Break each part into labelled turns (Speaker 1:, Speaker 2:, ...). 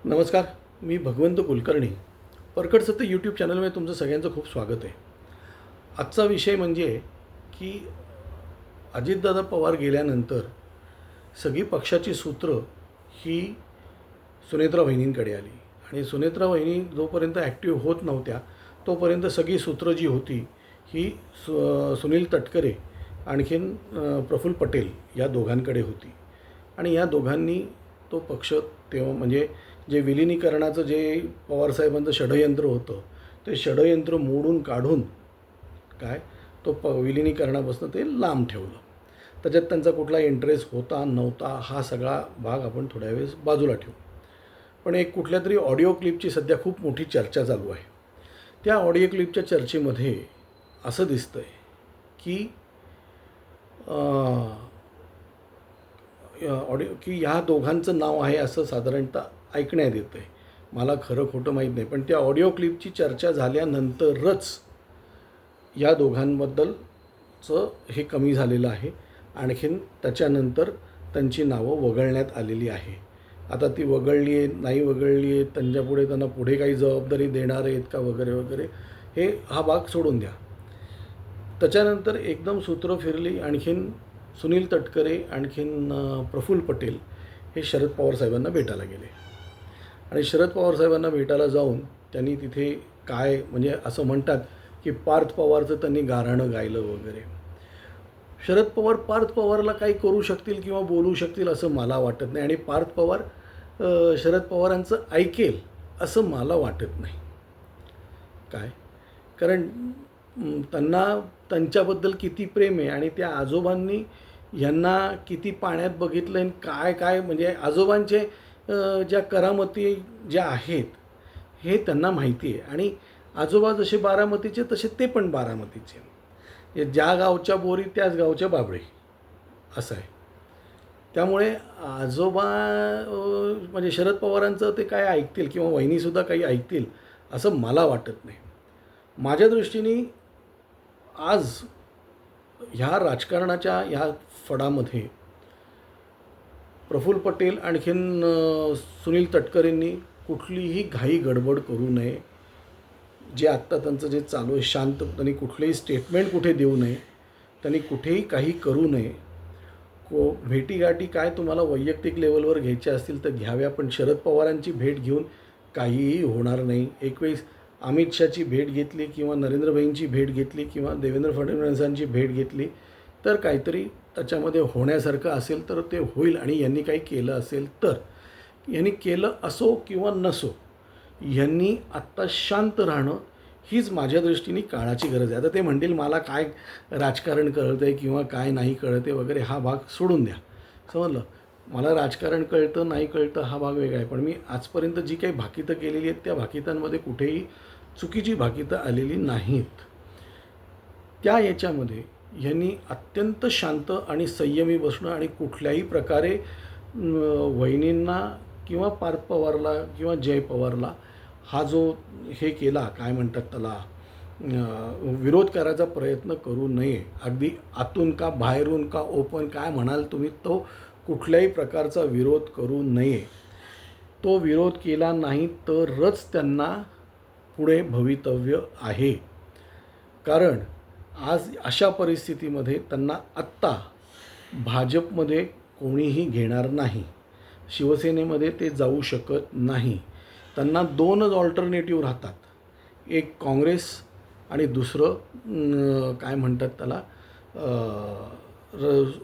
Speaker 1: नमस्कार. मी भगवंत कुलकर्णी. परखड सत्य यूट्यूब चॅनलमध्ये तुमचं सगळ्यांचं खूप स्वागत आहे. आजचा विषय म्हणजे की अजितदादा पवार गेल्यानंतर सगळी पक्षाची सूत्र ही सुनेत्रा वहिनींकडे आली आणि सुनेत्रा वहिनी जोपर्यंत ॲक्टिव्ह होत नव्हत्या तोपर्यंत सगळी सूत्र जी होती ही सुनील तटकरे आणखीन प्रफुल्ल पटेल या दोघांकडे होती. आणि या दोघांनी तो पक्ष तेव्हा म्हणजे जे विलिनीकरणाचं जे पवारसाहेबांचं षडयंत्र होतं ते षडयंत्र मोडून काढून काय तो विलिनीकरणापासून ते लांब ठेवलं. त्याच्यात त्यांचा कुठला इंटरेस्ट होता नव्हता हा सगळा भाग आपण थोड्या वेळेस बाजूला ठेवू. पण एक कुठल्या तरी ऑडिओ क्लिपची सध्या खूप मोठी चर्चा चालू आहे. त्या ऑडिओ क्लिपच्या चर्चेमध्ये असं दिसतं आहे की ऑडिओ की ह्या दोघांचं नाव आहे असं साधारणतः ऐकण्यात येतं आहे. मला खरं खोटं माहीत नाही, पण त्या ऑडिओ क्लिपची चर्चा झाल्यानंतरच या दोघांबद्दलचं हे कमी झालेलं आहे. आणखीन त्याच्यानंतर त्यांची नावं वगळण्यात आलेली आहे. आता ती वगळली आहे नाही वगळली आहे त्यांच्यापुढे त्यांना पुढे काही जबाबदारी देणार आहेत का वगैरे वगैरे हे हा भाग सोडून द्या. त्याच्यानंतर एकदम सूत्र फिरली. आणखीन सुनील तटकरे आणखीन प्रफुल्ल पटेल हे शरद पवार साहेबांना भेटायला गेले आणि शरद पवार साहेबांना भेटायला जाऊन त्यांनी तिथे काय म्हणजे असं म्हणतात की पार्थ पवारचं त्यांनी गाऱ्हाणं गायलं वगैरे. पार्थ पवारला काही करू शकतील किंवा बोलू शकतील असं मला वाटत नाही आणि पार्थ पवार शरद पवारांचं ऐकेल असं मला वाटत नाही. काय कारण त्यांना त्यांच्याबद्दल किती प्रेम आहे आणि त्या आजोबांनी यांना किती पाण्यात बघितलं आणि काय काय म्हणजे आजोबांचे ज्या करामती ज्या आहेत हे त्यांना माहिती आहे. आणि आजोबा जसे बारामतीचे तसे ते पण बारामतीचे. ज्या गावच्या बोरी त्याच गावच्या बाबळी असं आहे. त्यामुळे आजोबा म्हणजे शरद पवारांचं ते काय ऐकतील किंवा वहिनीसुद्धा काही ऐकतील असं मला वाटत नाही. माझ्या दृष्टीने आज ह्या राजकारणाच्या ह्या फडामध्ये प्रफुल्ल पटेल आणखीन सुनील तटकरेंनी कुठलीही घाई गडबड करू नये. जे आत्ता त्यांचं जे चालू आहे शांत त्यांनी कुठलेही स्टेटमेंट कुठे देऊ नये. त्यांनी कुठेही काही करू नये. भेटीगाठी काय तुम्हाला वैयक्तिक लेवलवर घ्यायच्या असतील तर घ्याव्या, पण शरद पवारांची भेट घेऊन काहीही होणार नाही. एकवेळेस अमित शहाची भेट घेतली किंवा नरेंद्रभाईंची भेट घेतली किंवा देवेंद्र फडणवीसांची भेट घेतली तर काहीतरी त्याच्यामध्ये होण्यासारखं असेल तर ते होईल. आणि यांनी काही केलं असेल तर यांनी केलं असो किंवा नसो यांनी आत्ता शांत राहणं हीच माझ्या दृष्टीने काळाची गरज आहे. आता ते म्हणतील मला काय राजकारण कळतं आहे किंवा काय नाही कळते वगैरे हा भाग सोडून द्या. समजलं. मला राजकारण कळतं नाही कळतं हा भाग वेगळा आहे. पण मी आजपर्यंत जी काही भाकितं केलेली आहेत त्या भाकितांमध्ये कुठेही चुकीची भाकितं आलेली नाहीत. त्या याच्यामध्ये यांनी अत्यंत शांत आणि संयमी बसणं आणि कुठल्याही प्रकारे वहिनींना किंवा पार्थ पवारला किंवा जय पवारला हा जो हे केला काय म्हणतात त्याला विरोध करायचा प्रयत्न करू नये. अगदी आतून का बाहेरून का ओपन काय म्हणाल तुम्ही तो कुठल्याही प्रकारचा विरोध करू नये. तो विरोध केला नाही तरच त्यांना पुढे भवितव्य आहे. कारण आज अशा परिस्थितीमध्ये त्यांना आत्ता भाजपमध्ये कोणीही घेणार नाही. शिवसेनेमध्ये ते जाऊ शकत नाही. त्यांना दोनच ऑल्टरनेटिव्ह राहतात. एक काँग्रेस आणि दुसरं काय म्हणतात त्याला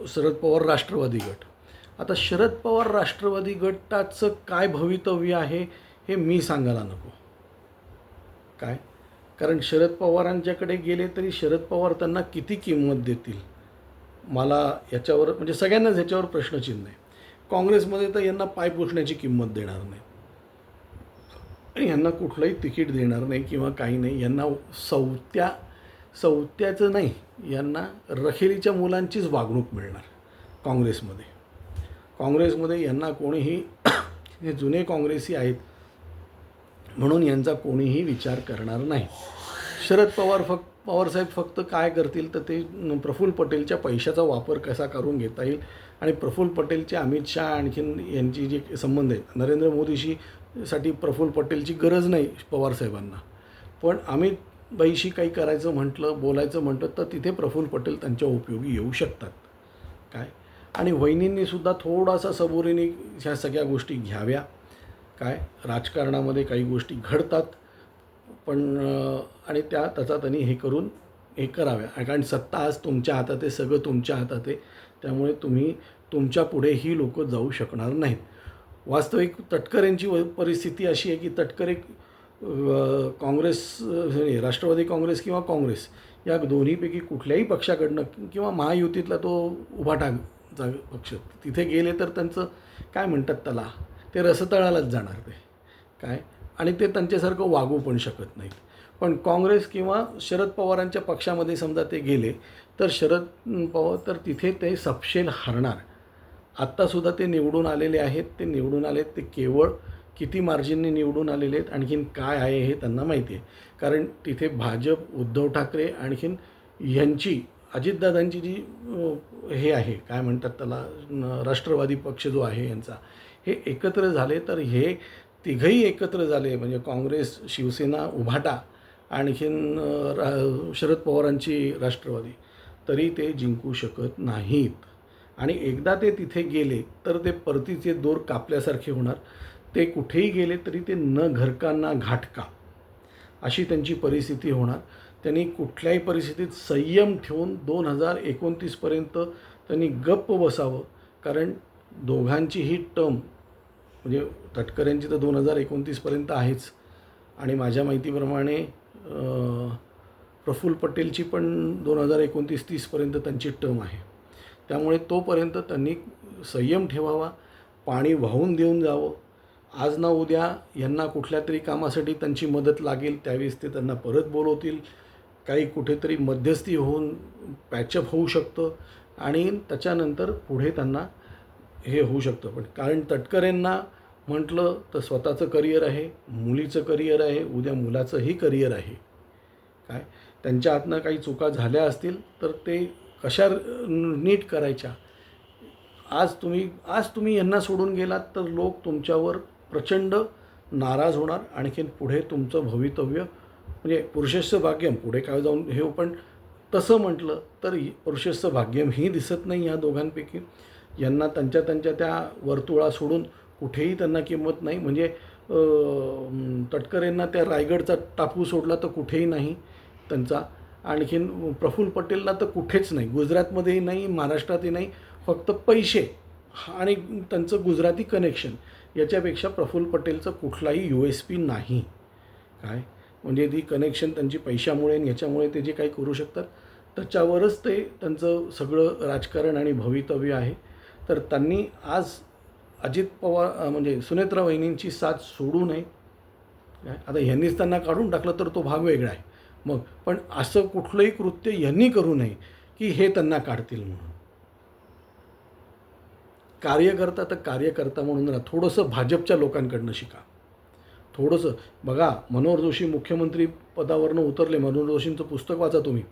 Speaker 1: शरद पवार राष्ट्रवादी गट. आता शरद पवार राष्ट्रवादी गटाचं काय भवितव्य आहे हे मी सांगायला नको. काय कारण शरद पवारांच्याकडे गेले तरी शरद पवार त्यांना किती किंमत देतील मला याच्यावर म्हणजे सगळ्यांनाच ह्याच्यावर प्रश्नचिन्ह आहे. काँग्रेसमध्ये तर यांना पाय पुसण्याची किंमत देणार नाही आणि यांना कुठलंही तिकीट देणार नाही किंवा काही नाही. यांना सवत्याचं नाही यांना रखेलीच्या मुलांचीच वागणूक मिळणार काँग्रेसमध्ये यांना कोणीही हे जुने काँग्रेसी आहेत म्हणून यांचा कोणीही विचार करणार नाही. शरद पवारसाहेब फक्त काय करतील तर ते प्रफुल्ल पटेलच्या पैशाचा वापर कसा करून घेता येईल आणि प्रफुल्ल पटेलचे अमित शहा आणखीन यांची जी संबंध आहेत, नरेंद्र मोदीशी साठी प्रफुल्ल पटेलची गरज नाही पवारसाहेबांना, पण अमितबाईशी काही करायचं म्हटलं, बोलायचं म्हटलं तर तिथे प्रफुल्ल पटेल त्यांच्या उपयोगी येऊ शकतात. काय आणि वहिनींनीसुद्धा थोडासा सबुरीने ह्या सगळ्या गोष्टी घ्याव्या. काय राजकारणामध्ये काही गोष्टी घडतात, पण आणि त्याचा त्यांनी हे करून हे कराव्या, कारण सत्ता आज तुमच्या हातात आहे, सगळं तुमच्या हातात आहे. त्यामुळे तुम्ही तुमच्या पुढे ही लोक जाऊ शकणार नाहीत. वास्तविक तटकरेंची परिस्थिती अशी आहे की तटकरे काँग्रेस राष्ट्रवादी काँग्रेस किंवा काँग्रेस या दोन्हीपैकी कुठल्याही पक्षाकडनं किंवा महायुतीतला तो उभाटाचा पक्ष तिथे गेले तर त्यांचं काय म्हणतात त्याला, ते रसतळालाच जाणार ते काय, आणि ते त्यांच्यासारखं वागू पण शकत नाहीत. पण काँग्रेस किंवा शरद पवारांच्या पक्षामध्ये समजा ते गेले तर शरद पवार तर तिथे ते सपशेल हरणार. आत्तासुद्धा ते निवडून आलेले आहेत, ते निवडून आलेत, ते केवळ किती मार्जिनने निवडून आलेले आहेत आणखीन काय आहे हे त्यांना माहिती आहे. कारण तिथे भाजप, उद्धव ठाकरे आणखीन यांची अजितदादांची जी हे आहे काय म्हणतात त्याला, राष्ट्रवादी पक्ष जो आहे यांचा, हे एकत्र झाले तर हे तिघही एकत्र झाले म्हणजे काँग्रेस, शिवसेना, उभाटा आणखीन शरद पवारांची राष्ट्रवादी, तरी ते जिंकू शकत नाहीत. आणि एकदा ते तिथे गेले तर ते परतीचे दोर कापल्यासारखे होणार. ते कुठेही गेले तरी ते न घरका ना घाटका अशी त्यांची परिस्थिती होणार. त्यांनी कुठल्याही परिस्थितीत संयम ठेवून 2029पर्यंत त्यांनी गप्प बसावं, कारण दोघांचीही टर्म म्हणजे तटकऱ्यांची तर 2029पर्यंत आहेच आणि माझ्या माहितीप्रमाणे प्रफुल्ल पटेलची पण 2029-30पर्यंत त्यांची टर्म आहे. त्यामुळे तोपर्यंत त्यांनी संयम ठेवावा, पाणी वाहून देऊन जावं. आज ना उद्या यांना कुठल्या तरी कामासाठी त्यांची मदत लागेल, त्यावेळेस ते त्यांना परत बोलवतील. काही कुठेतरी मध्यस्थी होऊन पॅचअप होऊ शकतं आणि त्याच्यानंतर पुढे त्यांना हे होऊ शकतं. पण कारण तटकरेंना म्हटलं तर स्वतःचं करिअर आहे, मुलीचं करिअर आहे, उद्या मुलाचंही करिअर आहे. काय त्यांच्या हातनं काही चुका झाल्या असतील तर ते कशा नीट करायच्या. आज तुम्ही यांना सोडून गेलात तर लोक तुमच्यावर प्रचंड नाराज होणार. आणखीन पुढे तुमचं भवितव्य म्हणजे पुरुषस्य भाग्यम पुढे काय जाऊन हे, पण तसं म्हटलं तर पुरुषस्य भाग्यम ही दिसत नाही या दोघांपैकी. यांना त्यांच्या त्या वर्तुळा सोडून कुठेही त्यांना किंमत नाही. म्हणजे तटकरेंना त्या रायगडचा टापू सोडला तर कुठेही नाही त्यांचा. आणखीन प्रफुल्ल पटेलला तर कुठेच नाही, गुजरातमध्येही नाही, महाराष्ट्रातही नाही. फक्त पैसे आणि त्यांचं गुजराती कनेक्शन याच्यापेक्षा प्रफुल्ल पटेलचं कुठलाही USP नाही. काय म्हणजे ती कनेक्शन त्यांची पैशामुळे आणि याच्यामुळे ते जे काही करू शकतात त्याच्यावरच ते त्यांचं सगळं राजकारण आणि भवितव्य आहे. तर त्यांनी आज अजित पवार म्हणजे सुनेत्रा वहिनींची साथ सोडू नये. आता ह्यांनीच त्यांना काढून टाकलं तर तो भाग वेगळा आहे मग, पण असं कुठलंही कृत्य यांनी करू नये की हे त्यांना काढतील म्हणून. कार्यकर्ता तर कार्यकर्ता म्हणून राहा. थोडंसं भाजपच्या लोकांकडनं शिका. थोडंसं बघा, मनोहर जोशी मुख्यमंत्री पदावरनं उतरले. मनोहर जोशींचं पुस्तक वाचा तुम्ही.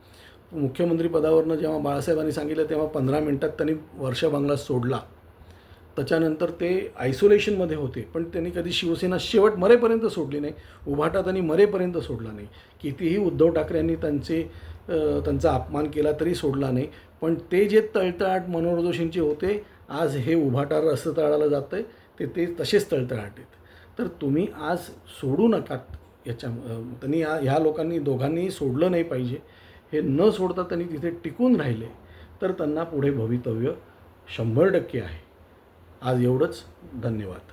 Speaker 1: मुख्यमंत्री पदावरनं जेव्हा बाळासाहेबांनी सांगितलं तेव्हा 15 मिनिटात त्यांनी वर्षा बंगला सोडला. त्याच्यानंतर ते आयसोलेशनमध्ये होते, पण त्यांनी कधी शिवसेना शेवट मरेपर्यंत सोडली नाही. उभाटा त्यांनी मरेपर्यंत सोडला नाही. कितीही उद्धव ठाकरेंनी त्यांचा अपमान केला तरी सोडला नाही. पण ते जे तळतळाट मनोहर जोशींचे होते, आज हे उभाटा रसतळाला जातं आहे, ते तसेच तळतळाट आहेत. तर तुम्ही आज सोडू नका. त्यांनी ह्या लोकांनी दोघांनीही सोडलं नाही पाहिजे. हे न सोडता त्यांनी तिथे टिकून राहिले तर त्यांना पुढे भवितव्य 100% आहे. आज एवढंच. धन्यवाद.